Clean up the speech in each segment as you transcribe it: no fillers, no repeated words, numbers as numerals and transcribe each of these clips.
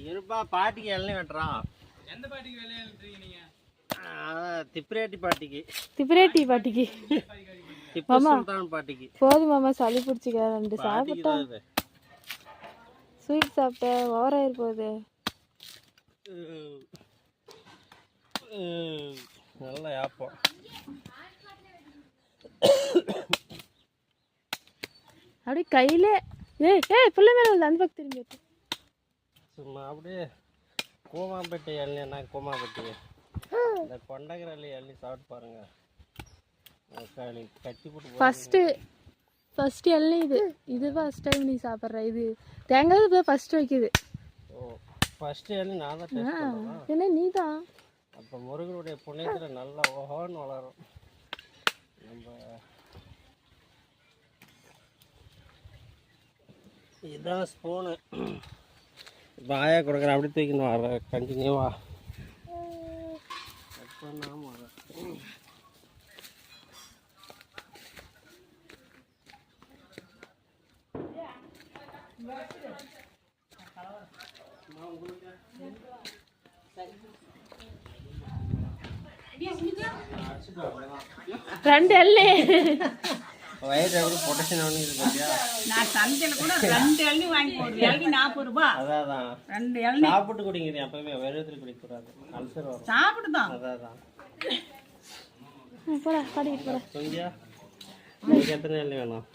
இருப்பா பாட்டிக்கு இளநீ வெட்டுறான். எந்த பாட்டிக்கு இளநீ வெட்டுறீங்க நீங்க? திப்ரேட்டி பாட்டிக்கு. திப்ரேட்டி பாட்டிக்கு. திப்பு சுல்தான் பாட்டிக்கு. போதும் மாமா, சளி பிடிச்சிக்க. 2 சாப்பிட்டா ஸ்வீட் சாப்பிட்ட ஓவராயிரு போகுது. நல்லா யாப்போம். அப்படியே கையில பிள்ளை மேல அந்த பக்கம் திரும்பி சும்மா அப்படியே கோமாப்பட்டி இளநீ. கோமாப்பட்டி இந்த கொண்டகரல்லி இளநீ சாப்பிட்டு பாருங்க. கட்டி போட்டு ஃபர்ஸ்ட் இளநீ இது ஃபர்ஸ்ட் டைம் நீ சாப்பிட்ற. இது தேங்காய் இப்போ ஃபர்ஸ்ட் வைக்குது. ஓ, ஃபர்ஸ்ட் இளநீ நான் தான் டேஸ்ட் பண்ணுவேன். என்ன நீ தான்? அப்போ முருகனுடைய புண்ணியத்தில் நல்லா ஓஹோன்னு வளரும். நம்ம இதுதான் ஸ்பூனு. இப்போ ஆயா கொடுக்குறேன். அப்படி தூக்கின்னு வர கண்டினியூவா கட் பண்ணாமல் வர. ரெண்டு எள்ளி வயிறு எப்படி பொட்டேஷன் ஆகுது. நான் சந்தையில் கூட 2 இளநீ வாங்கி போடுவேன். இளநீ 40 ரூபாய். அதான் 2 இளநீ சாப்பிட்டு குடிங்க. எப்பவுமே வெறுத்தில் குடிக்கக்கூடாது, அல்சர் வரும். சாப்பிட்டு தான். அதான் போடா பாடிக்கிட்டு போகிறேன். கொஞ்சா உங்களுக்கு எத்தனை இளநீ வேணும்?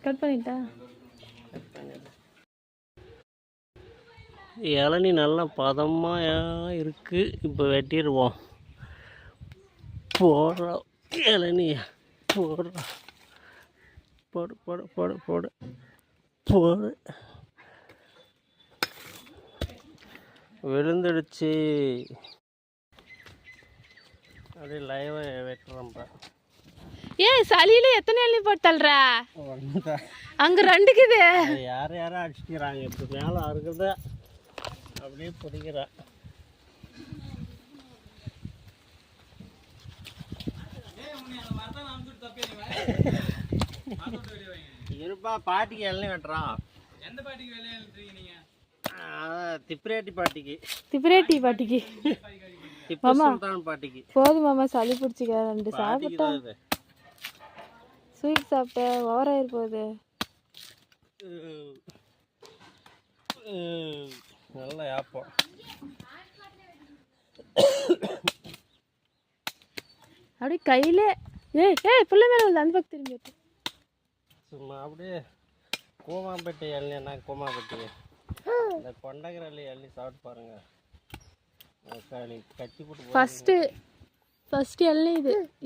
கட் பண்ணிட்டா? கட் பண்ணிடு. இளநீ நல்லா பதமாக இருக்குது. இப்போ வெட்டிடுவோம். போடுறோம் இளநீ. போடுறோம். போடு போடு போடு போடு போடு. விழுந்துடுச்சு. அப்படியே லைவாக வெட்டுறோம்ப்பா. சளியில எத்தனை இளநீ போட்டல்ற? அங்கே 2க்குது. யாரும் அடிச்சுக்கிறாங்க. இப்போ மேலே அறுக்குது. அப்படியே பிடிக்கிறா. இருப்பா பாட்டிக்கு இளநீ வெட்டுறான். எந்த பாட்டிக்கு இளநீ வெட்டுறீங்க நீங்க? திப்ரேட்டி பாட்டிக்கு. திப்ரேட்டி பாட்டிக்கு. திப்பு சுல்தான் பாட்டிக்கு. போதும் மாமா, சளி பிடிச்சிக்க. 2 சாப்பிட்டா ஸ்வீட் சாப்பிட்ட ஓவராயிரு போகுது. நல்லா யாப்போம். அப்படியே கையில பிள்ளை மேல அந்த பக்கம் திரும்பி சும்மா அப்படியே கோமாப்பட்டி இளநீ. கோமாப்பட்டி இந்த கொண்டகரல்லி இளநீ சாப்பிட்டு பாருங்க. கட்டி போட்டு ஃபர்ஸ்ட் இளநீ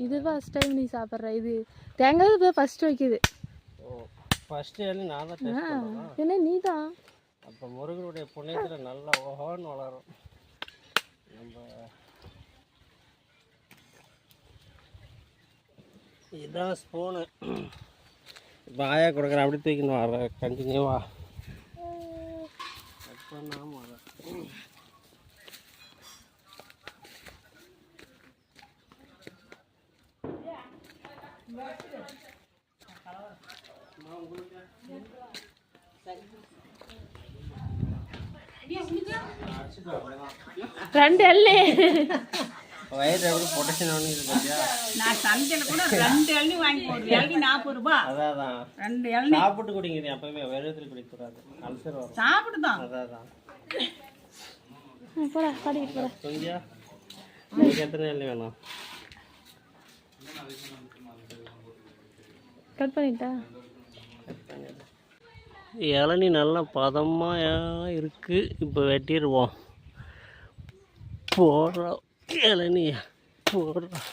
இது ஃபர்ஸ்ட் டைம் நீ சாப்பிட்ற. இது தேங்காய் இப்போ ஃபர்ஸ்ட் வைக்குது. ஓ, ஃபர்ஸ்ட் இளநீ நான் தான் டேஸ்ட் பண்ணுவேன். என்ன நீ தான்? அப்போ முருகனுடைய புண்ணியத்தில் நல்லா ஓஹோன்னு வளரும். நம்ம இதுதான் ஸ்பூனு. இப்போ ஆயா கொடுக்குறேன். அப்படி தூக்கின்னு வர கண்டினியூவா கட் பண்ணாமல் வர. ரெண்டு எள்ளி வயிறு எப்படி பொட்டேஷன் ஆகுது. நான் சந்தையில் கூட 2 இளநீ வாங்கி போடுவேன். இளநீ 40 ரூபாய். அதான் 2 இளநீ சாப்பிட்டு குடிங்க. எப்பவுமே வெறுத்தில் குடிக்கக்கூடாது, அல்சர் வரும். சாப்பிட்டு தான். அதான் போடா பாடிக்கிட்டு போகிறேன். கொஞ்சா உங்களுக்கு எத்தனை இளநீ வேணும்? கட் பண்ணிட்டா? கட் பண்ணிடு. இளநீ நல்லா பதமாக இருக்குது. இப்போ வெட்டிடுவோம். போடுறோம் இளநீ. போடுறோம்.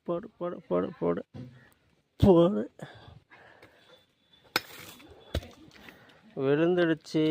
போடு போடு போடு போடு போடு. விழுந்துடுச்சு.